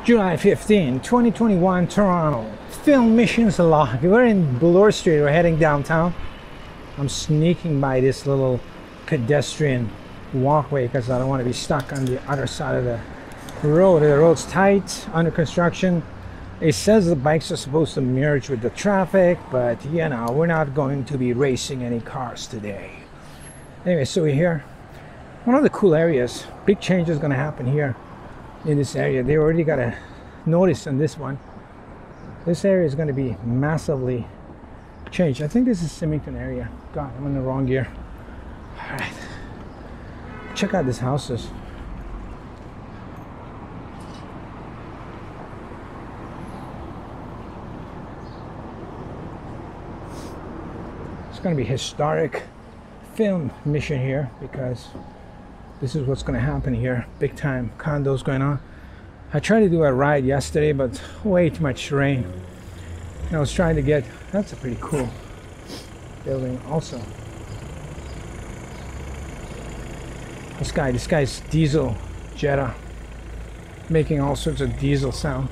July 15, 2021, Toronto. Film missions locked. We're in Bloor Street. We're heading downtown. I'm sneaking by this little pedestrian walkway because I don't want to be stuck on the other side of the road. The road's tight, under construction. It says the bikes are supposed to merge with the traffic, but you know, we're not going to be racing any cars today. Anyway, so we're here. One of the cool areas, big change is going to happen here in this area. They already got a notice on this one. This area is going to be massively changed. I think this is Symington area. God, I'm in the wrong gear. All right, check out these houses. It's going to be historic film mission here because this is what's going to happen here. Big time condos going on. I tried to do a ride yesterday, but way too much rain. And I was trying to get, that's a pretty cool building also. This guy's diesel Jetta, making all sorts of diesel sound.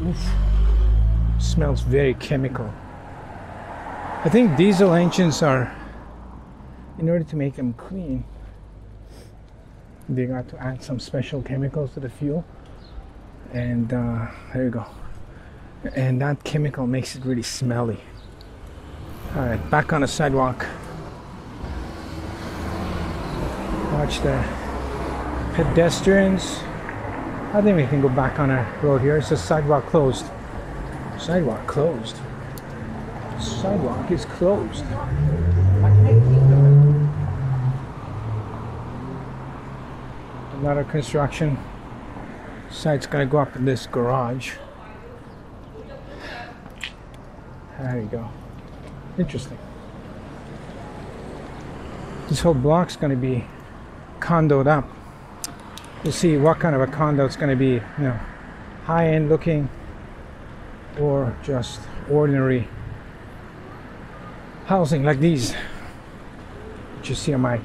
Oof. Smells very chemical. I think diesel engines are, in order to make them clean, they got to add some special chemicals to the fuel, and there you go, and that chemical makes it really smelly. All right, back on the sidewalk. Watch the pedestrians. I think we can go back on our road here. It says sidewalk closed. Sidewalk closed. Sidewalk is closed. Another construction site's gonna go up in this garage. There you go. Interesting. This whole block's gonna be condoed up. We'll see what kind of a condo it's gonna be, you know, high-end looking or just ordinary housing like these that you see on my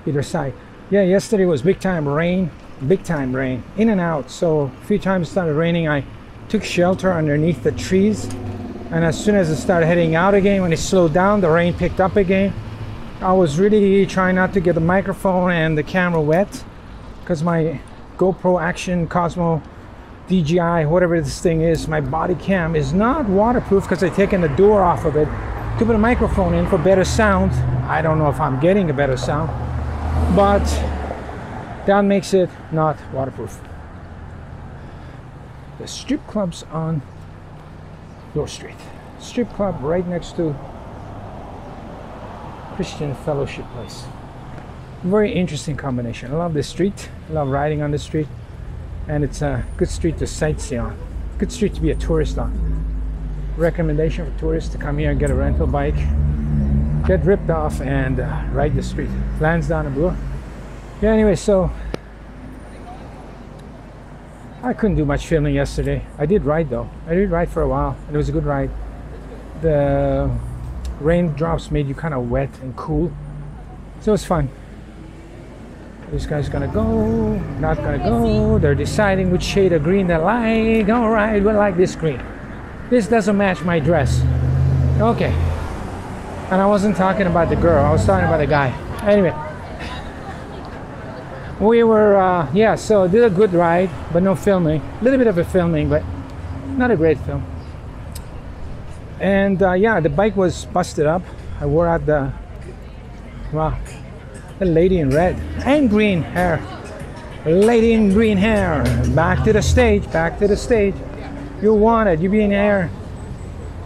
either side. Yeah, yesterday was big time rain, in and out. So a few times it started raining. I took shelter underneath the trees, and as soon as it started heading out again, when it slowed down, the rain picked up again. I was really trying not to get the microphone and the camera wet because my GoPro Action Cosmo DJI, whatever this thing is, my body cam is not waterproof because I've taken the door off of it to put a microphone in for better sound. I don't know if I'm getting a better sound, but that makes it not waterproof. The strip club's on Bloor Street. Strip club right next to Christian Fellowship Place. Very interesting combination. I love this street. I love riding on this street, and it's a good street to sightsee on. Good street to be a tourist on. Recommendation for tourists to come here and get a rental bike, get ripped off, and ride the street. Lansdowne and Bloor. Yeah, anyway, so I couldn't do much filming yesterday. I did ride though. I did ride for a while, and it was a good ride. The raindrops made you kind of wet and cool, so it's fun. This guy's gonna go, not gonna go. They're deciding which shade of green they like. All right, we like this green. This doesn't match my dress. Okay. And I wasn't talking about the girl, I was talking about the guy. Anyway, we were, yeah, so did a good ride, but no filming. A little bit of a filming, but not a great film. And yeah, the bike was busted up. I wore out the, wow, the lady in red and green hair. Lady in green hair. Back to the stage, back to the stage. You wanted, you be in the air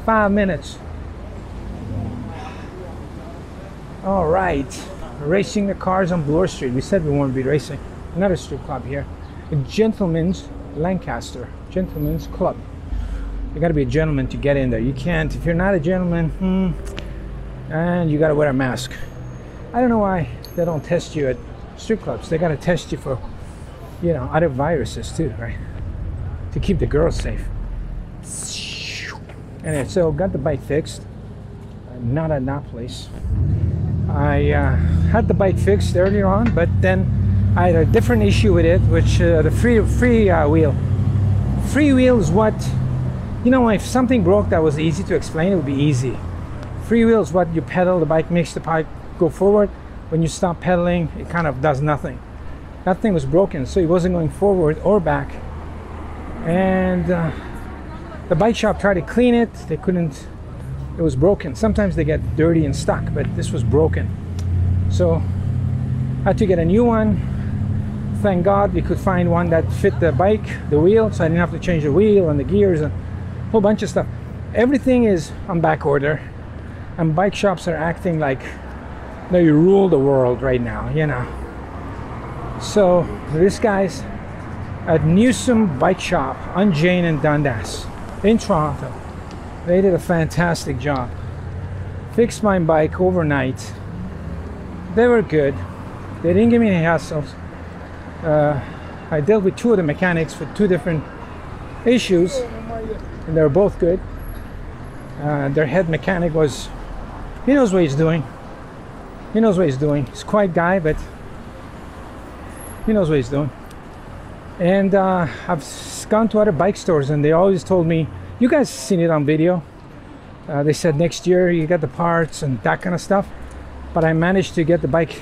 5 minutes. All right, racing the cars on Bloor Street. We said we won't be racing. Another strip club here. A gentleman's Lancaster, gentleman's club. You gotta be a gentleman to get in there. You can't, if you're not a gentleman, and you gotta wear a mask. I don't know why they don't test you at strip clubs. They gotta test you for, you know, other viruses too, right? To keep the girls safe. Anyway, so got the bike fixed. Not at that place. I had the bike fixed earlier on, but then I had a different issue with it, which the free wheel freewheel is what, you know, if something broke that was easy to explain, it would be easy. Freewheel is what you pedal, the bike makes the bike go forward. When you stop pedaling, it kind of does nothing. That thing was broken, so it wasn't going forward or back. And the bike shop tried to clean it. They couldn't. It was broken. Sometimes they get dirty and stuck, but this was broken. So I had to get a new one. Thank God we could find one that fit the bike, the wheel, so I didn't have to change the wheel and the gears and a whole bunch of stuff. Everything is on back order, and bike shops are acting like they rule the world right now, you know. So this guy's at Newsom Bike Shop on Jane and Dundas in Toronto. They did a fantastic job. Fixed my bike overnight. They were good. They didn't give me any hassles. I dealt with two of the mechanics for two different issues, and they were both good. Their head mechanic was, he knows what he's doing. He knows what he's doing. He's a quiet guy, but he knows what he's doing. And I've gone to other bike stores, and they always told me, you guys seen it on video. They said next year you get the parts and that kind of stuff. But I managed to get the bike,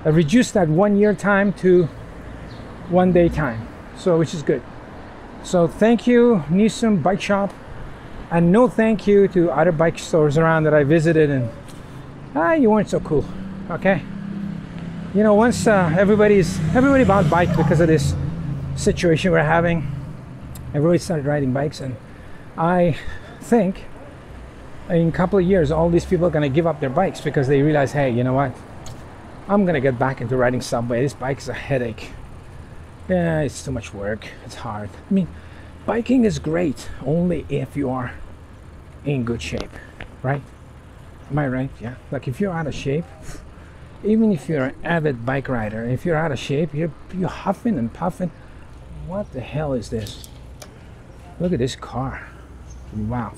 reduced that 1 year time to 1 day time. So, which is good. So thank you, Newsom Bike Shop. And no thank you to other bike stores around that I visited, and you weren't so cool, okay? You know, once everybody bought bike because of this situation we're having. Everybody started riding bikes, and I think in a couple of years all these people are going to give up their bikes because they realize, hey, you know what, I'm going to get back into riding subway. This bike is a headache. Yeah, it's too much work. It's hard. I mean, biking is great only if you are in good shape, right? Am I right? Yeah. Like if you're out of shape, even if you're an avid bike rider, if you're out of shape, you're huffing and puffing. What the hell is this? Look at this car. Wow.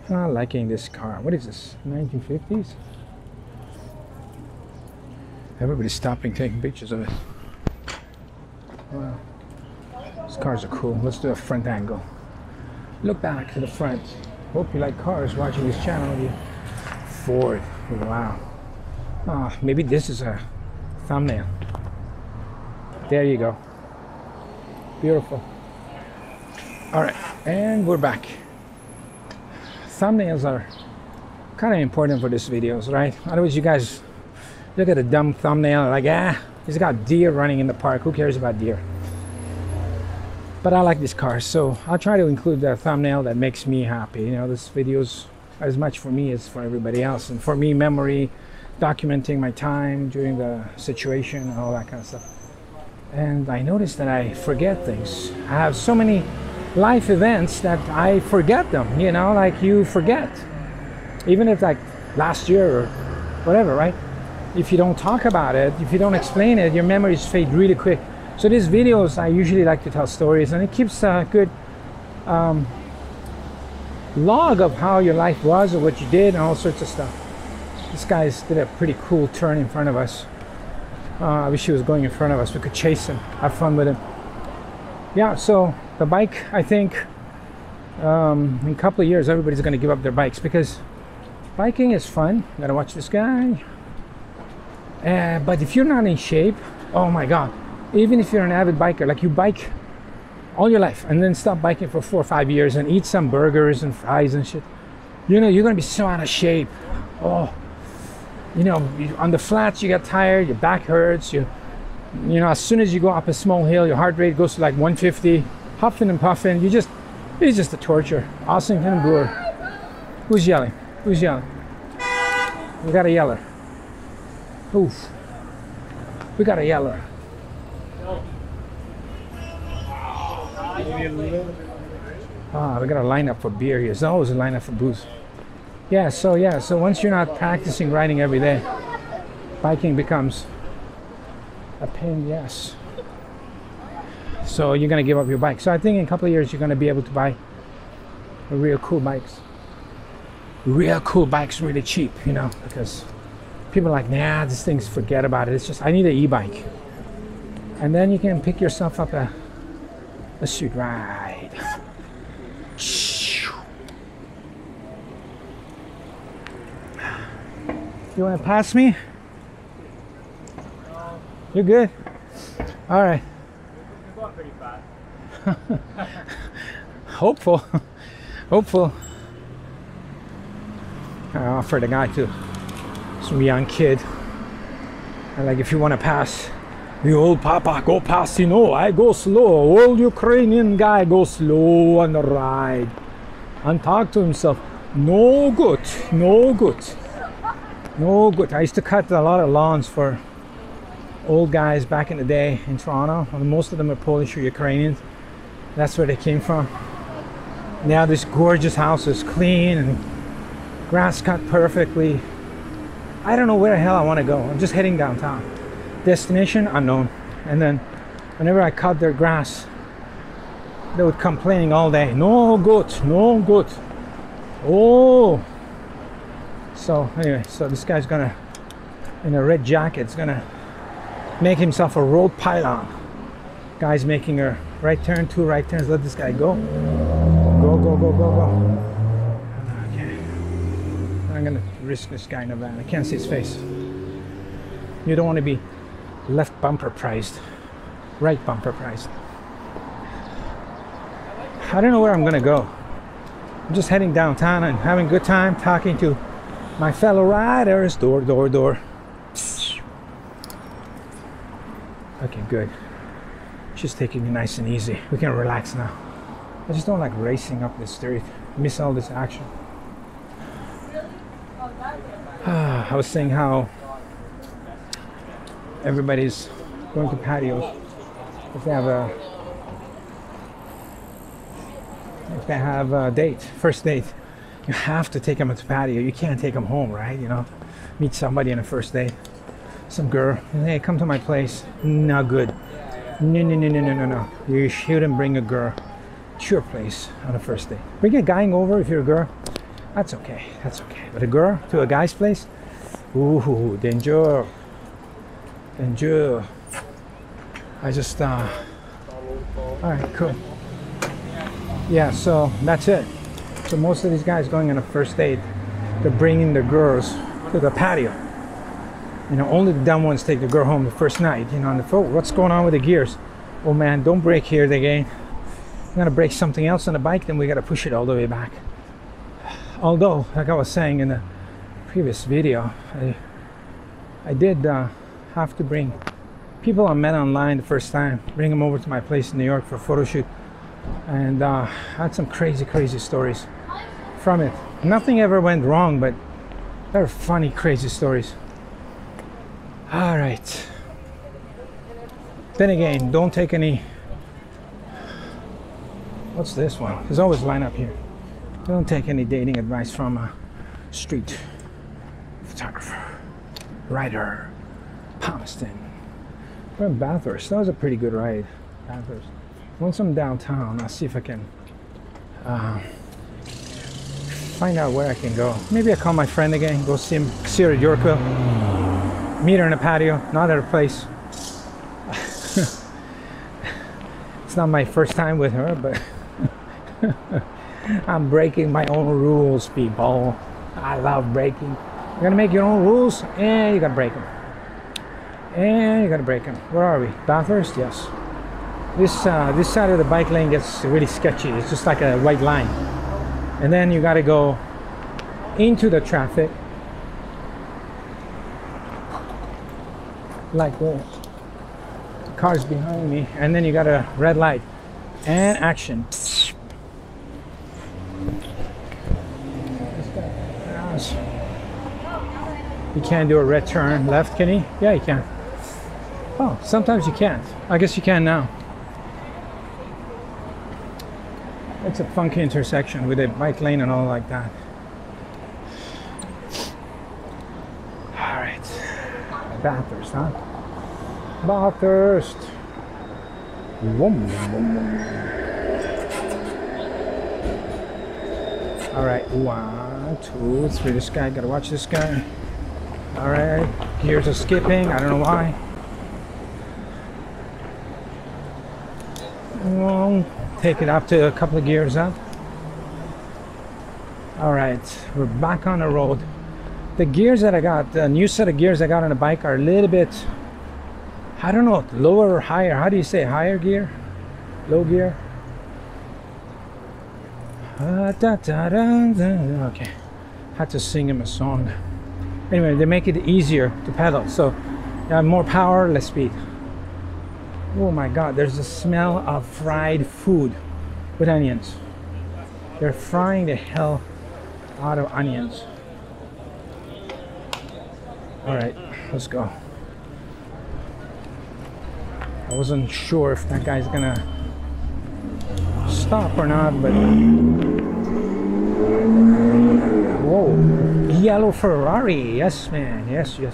I'm not liking this car. What is this? 1950s? Everybody's stopping, taking pictures of it. Wow. These cars are cool. Let's do a front angle. Look back to the front. Hope you like cars watching this channel. You Ford. Wow. Ah, maybe this is a thumbnail. There you go. Beautiful. All right, and we're back. Thumbnails are kind of important for these videos, right? Otherwise, you guys look at a dumb thumbnail and like, he's got deer running in the park. Who cares about deer? But I like this car, so I'll try to include the thumbnail that makes me happy. You know, this video's as much for me as for everybody else, and for me, memory, documenting my time during the situation, all that kind of stuff. And I noticed that I forget things. I have so many life events that I forget them, you know, like you forget. Even if like last year or whatever, right? If you don't talk about it, if you don't explain it, your memories fade really quick. So these videos, I usually like to tell stories, and it keeps a good log of how your life was or what you did and all sorts of stuff. This guy's did a pretty cool turn in front of us. I wish he was going in front of us. We could chase him, have fun with him. Yeah, so the bike, I think in a couple of years everybody's going to give up their bikes because biking is fun. You gotta watch this guy. But if you're not in shape, oh my god, even if you're an avid biker, like you bike all your life and then stop biking for 4 or 5 years and eat some burgers and fries and shit, you know, you're gonna be so out of shape. Oh, you know, on the flats you get tired, your back hurts, you know, as soon as you go up a small hill, your heart rate goes to like 150, huffing and puffing. It's just a torture. Ossington and Bloor. Who's yelling? Who's yelling? We got a yeller. Oof. We got a yeller. We got a lineup for beer here. There's always a lineup for booze. So once you're not practicing riding every day, biking becomes a pain in the ass. So you're gonna give up your bike. So I think in a couple of years you're gonna be able to buy real cool bikes. Real cool bikes, really cheap, you know, because people are like, nah, this thing's, forget about it. It's just, I need an e-bike. And then you can pick yourself up a Let's shoot right. You want to pass me? You're good? All right. You're going pretty fast. Hopeful. Hopeful. I offered a guy to some young kid. And like, if you want to pass, the old papa go past, you know, I go slow. Old Ukrainian guy go slow on the ride. And talk to himself. No good. No good. No good. I used to cut a lot of lawns for old guys back in the day in Toronto. Most of them are Polish or Ukrainians. That's where they came from. Now this gorgeous house is clean and grass cut perfectly. I don't know where the hell I want to go. I'm just heading downtown. Destination unknown. And then whenever I cut their grass, they would complaining all day. No good, no good. Oh. So anyway, so this guy's gonna, in a red jacket, is gonna make himself a road pylon. Guy's making a right turn, 2 right turns. Let this guy go. Go, go, go, go, go. Okay. I'm gonna risk this guy in a van. I can't see his face. You don't want to be left bumper priced, right bumper priced. I don't know where I'm gonna go. I'm just heading downtown and having a good time talking to my fellow riders. Door, door, door. Okay, good. Just taking it nice and easy. We can relax now. I just don't like racing up the street. Miss all this action. I was saying how everybody's going to patios. If they have a date, first date, you have to take them to patio. You can't take them home, right? You know, meet somebody on a first date, some girl, and hey, come to my place. Not good. No, no, no, no, no, no, no. You shouldn't bring a girl to your place on a first date. Bring a guy over if you're a girl. That's okay. That's okay. But a girl to a guy's place? Ooh, danger. Danger. I just, all right, cool. Yeah, so that's it. So most of these guys going on a first date, they're bringing the girls to the patio. You know, only the dumb ones take the girl home the first night. You know, on the phone, what's going on with the gears? Oh man, don't brake here again. I'm gonna break something else on the bike, then we gotta push it all the way back. Although, like I was saying in the previous video, I did have to bring people I met online the first time, bring them over to my place in New York for a photo shoot. And I had some crazy stories from it. Nothing ever went wrong, but they're funny, crazy stories. All right. Then again, don't take any. What's this one? There's always line up here. Don't take any dating advice from a street photographer, writer, Palmerston. We're in Bathurst. That was a pretty good ride, Bathurst. Once I'm downtown, I'll see if I can find out where I can go. Maybe I'll call my friend again, go see her at Yorkville, meet her in a patio, not at her place. It's not my first time with her, but I'm breaking my own rules, people. I love breaking. You're gonna make your own rules, and you gotta break them. And you gotta break them. Where are we? Bathurst? Yes. This side of the bike lane gets really sketchy. It's just like a white line. And then you gotta go into the traffic. Like this. The car's behind me. And then you got a red light. And action. You can't do a red turn left, can he? Yeah, you can. Oh, sometimes you can't. I guess you can now. It's a funky intersection with a bike lane and all like that. All right. Bathurst, huh? Bathurst. All right, 1, 2, 3. This guy, gotta watch this guy. All right, gears are skipping. I don't know why. We'll take it up to a couple of gears up. All right, we're back on the road. The gears that I got, the new set of gears I got on the bike are a little bit, I don't know, lower or higher. How do you say higher gear? Low gear? Okay, had to sing him a song. Anyway, they make it easier to pedal, so you have more power, less speed. Oh my God, there's a smell of fried food with onions. They're frying the hell out of onions. All right, let's go. I wasn't sure if that guy's gonna stop or not, but whoa, yellow Ferrari. Yes, man. Yes, yes.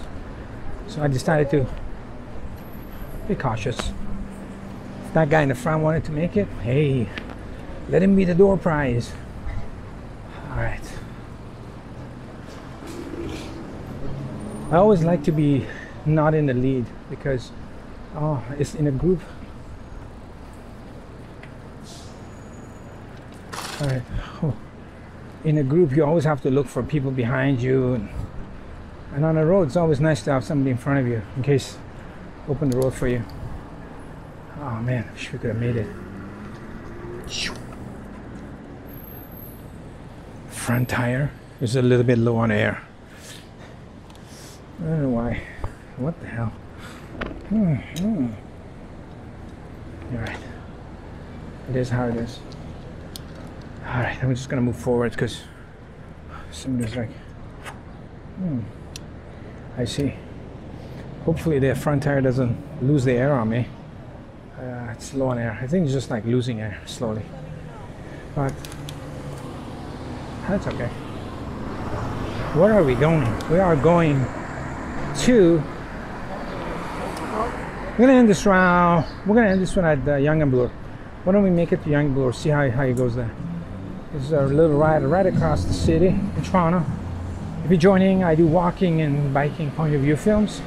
So I decided to be cautious. If that guy in the front wanted to make it, hey, let him be the door prize. All right. I always like to be not in the lead because it's in a group. All right. In a group, you always have to look for people behind you, and on the road, it's always nice to have somebody in front of you in case open the road for you. Oh man, I wish we could have made it. Front tire is a little bit low on air. I don't know why. What the hell? You're right. It is how it is. All right, I'm just gonna move forward because somebody's like, I see. Hopefully the front tire doesn't lose the air on me. It's low on air. I think it's just like losing air slowly. But that's okay. Where are we going? We are going to... We're gonna end this round. We're gonna end this one at Young and Bloor. Why don't we make it to Young and Bloor? See how it goes there. This is our little ride right across the city in Toronto. If you're joining, I do walking and biking point of view films.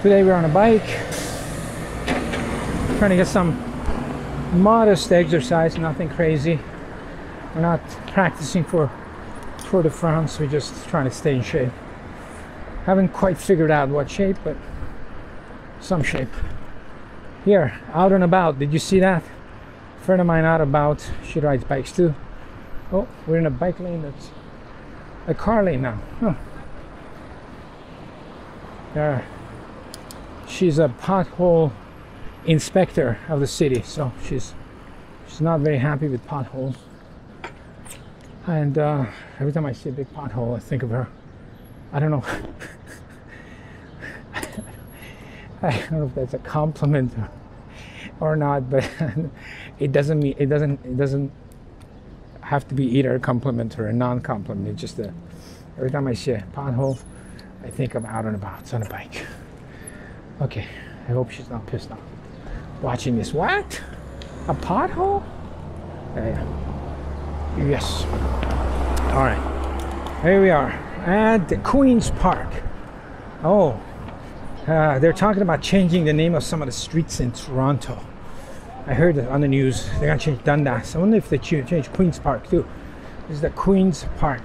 Today we're on a bike, trying to get some modest exercise, nothing crazy. We're not practicing for Tour de France, we're just trying to stay in shape. Haven't quite figured out what shape, but some shape. Here, out and about, did you see that? A friend of mine out about, she rides bikes too. Oh, we're in a bike lane that's a car lane now. Huh. She's a pothole inspector of the city, so she's not very happy with potholes. And every time I see a big pothole, I think of her. I don't know. I don't know if that's a compliment or not, but it doesn't have to be either a compliment or a non-compliment. It's just every time I see a pothole, I think I'm out and about on a bike. Okay, I hope she's not pissed off watching this. What? A pothole? Yes. All right, here we are at the Queen's Park. Oh, they're talking about changing the name of some of the streets in Toronto. I heard it on the news. They're gonna change Dundas. I wonder if they change Queen's Park too. This is the Queen's Park.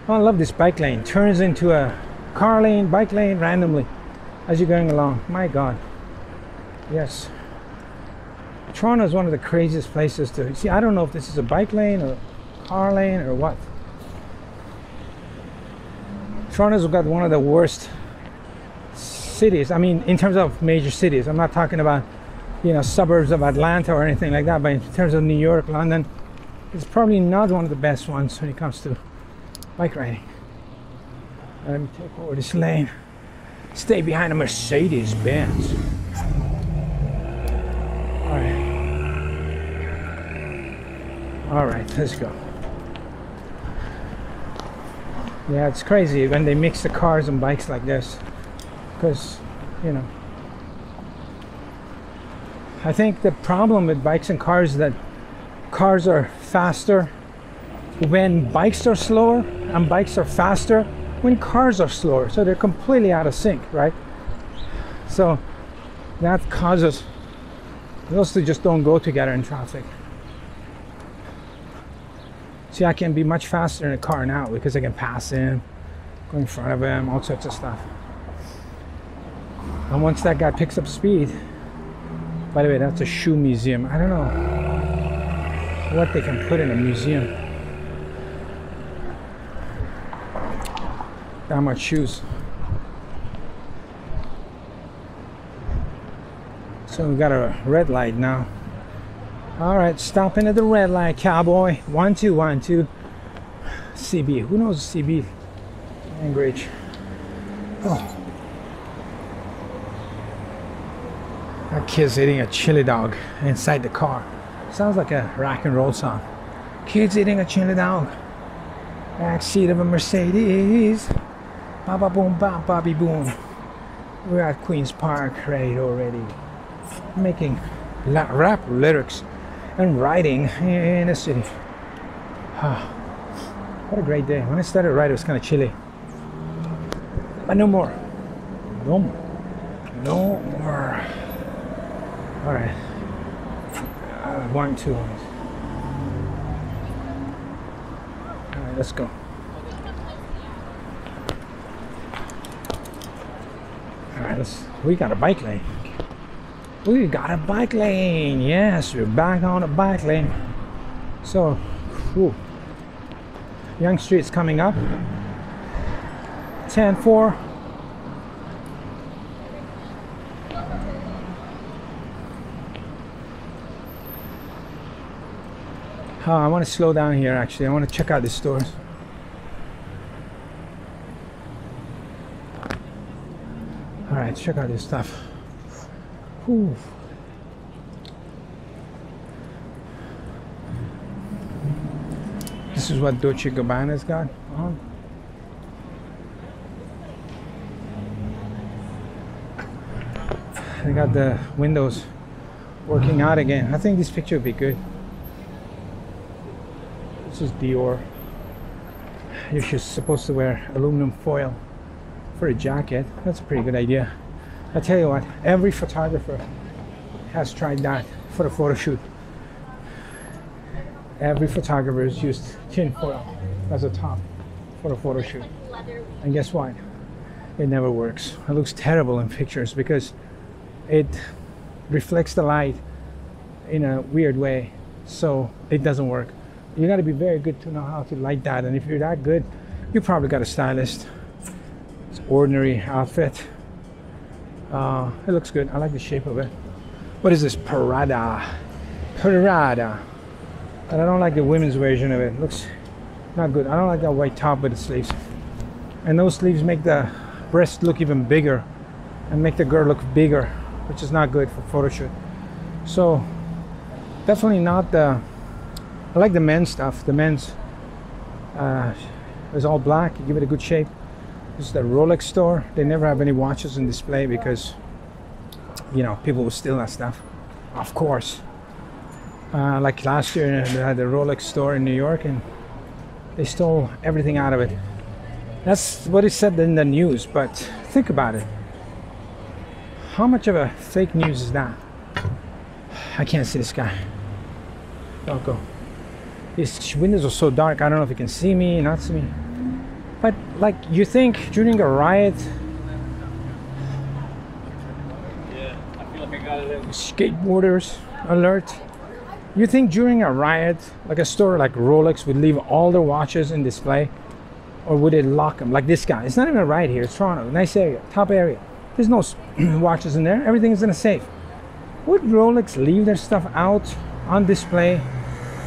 Oh, I love this bike lane. Turns into a car lane, bike lane randomly as you're going along. My God. Yes. Toronto is one of the craziest places to see. I don't know if this is a bike lane or car lane or what. Toronto's got one of the worst cities. I mean, in terms of major cities. I'm not talking about, you know, suburbs of Atlanta or anything like that, but in terms of New York, London, it's probably not one of the best ones when it comes to bike riding. Let me take over this lane. Stay behind a Mercedes Benz. All right, let's go. Yeah, it's crazy when they mix the cars and bikes like this, because, you know, I think the problem with bikes and cars is that cars are faster when bikes are slower, and bikes are faster when cars are slower. So they're completely out of sync, right? So that causes Those two just don't go together in traffic. See, I can be much faster in a car now because I can pass him, go in front of him, all sorts of stuff. And once that guy picks up speed, by the way, that's a shoe museum. I don't know what they can put in a museum. That much shoes. So we got a red light now. All right, stopping at the red light, cowboy. 1212. CB. Who knows CB language? Oh. That kid's eating a chili dog inside the car. Sounds like a rock and roll song. Kids eating a chili dog. Backseat of a Mercedes. Baba boom, bop, bobby boom. We're at Queen's Park right already. Making rap lyrics and writing in the city. What a great day. When I started writing, it was kind of chilly. But no more. No more. No more. All right. 1, 2. All right, let's go. All right, we got a bike lane. We got a bike lane. Yes, we're back on a bike lane. So, Young Street's coming up. 10-4. I want to slow down here actually. I want to check out the stores. Alright, check out this stuff. Whew. This is what GermanGabbana's got on. They got the windows working out again. I think this picture would be good. This is Dior. You're supposed to wear aluminum foil for a jacket. That's a pretty good idea. I tell you what, every photographer has tried that for a photo shoot. Every photographer has used tin foil as a top for a photo shoot. And guess what? It never works. It looks terrible in pictures because it reflects the light in a weird way, so it doesn't work. You got to be very good to know how to light that, and if you're that good, you probably got a stylist. It's ordinary outfit. It looks good. I like the shape of it. What is this? Prada. But I don't like the women's version of it. Looks not good. I don't like that white top with the sleeves. And those sleeves make the breast look even bigger and make the girl look bigger, which is not good for photo shoot. So definitely not the. I like the men's stuff. The men's is all black. You give it a good shape. This is the Rolex store. They never have any watches in display because, you know, people will steal that stuff. Of course. Like last year, they had the Rolex store in New York and they stole everything out of it. That's what it said in the news, but think about it. How much of a fake news is that? I can't see this guy. Don't go. These windows are so dark, I don't know if you can see me, not see me. But like, you think during a riot, yeah, I feel like I got it. Skateboarders alert. You think during a riot, like a store like Rolex would leave all their watches in display? Or would it lock them? Like this guy, it's not even a riot here, it's Toronto, nice area, top area. There's no watches in there, everything is in a safe. Would Rolex leave their stuff out on display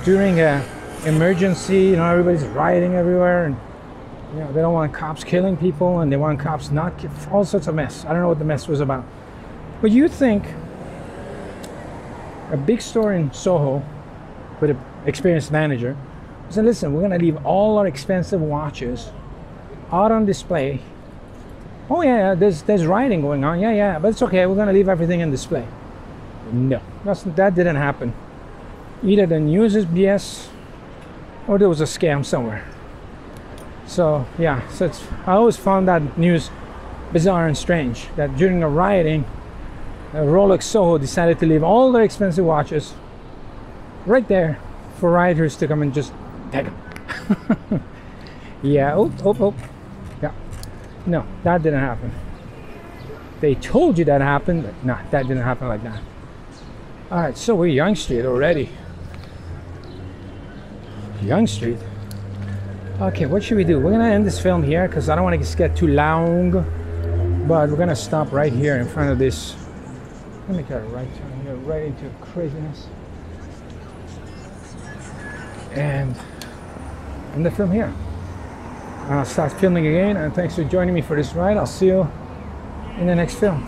during a emergency? You know, everybody's rioting everywhere, and you know, they don't want cops killing people, and they want cops not all sorts of mess. I don't know what the mess was about. But you think a big store in Soho with an experienced manager said, listen, we're gonna leave all our expensive watches out on display. Oh yeah, there's rioting going on, yeah, but it's okay, we're gonna leave everything in display. No, that didn't happen. Either the news is BS or there was a scam somewhere. So yeah, so I always found that news bizarre and strange, that during a rioting Rolex Soho decided to leave all their expensive watches right there for rioters to come and just take them. Yeah, oh. Yeah. No, that didn't happen. They told you that happened, but nah, that didn't happen like that. Alright, so we're Yonge Street already. Yonge Street. Okay, what should we do? We're gonna end this film here because I don't want to get too long. But we're gonna stop right here in front of this. Let me get a right turn here, right into craziness. And end the film here. I'll start filming again, and thanks for joining me for this ride. I'll see you in the next film.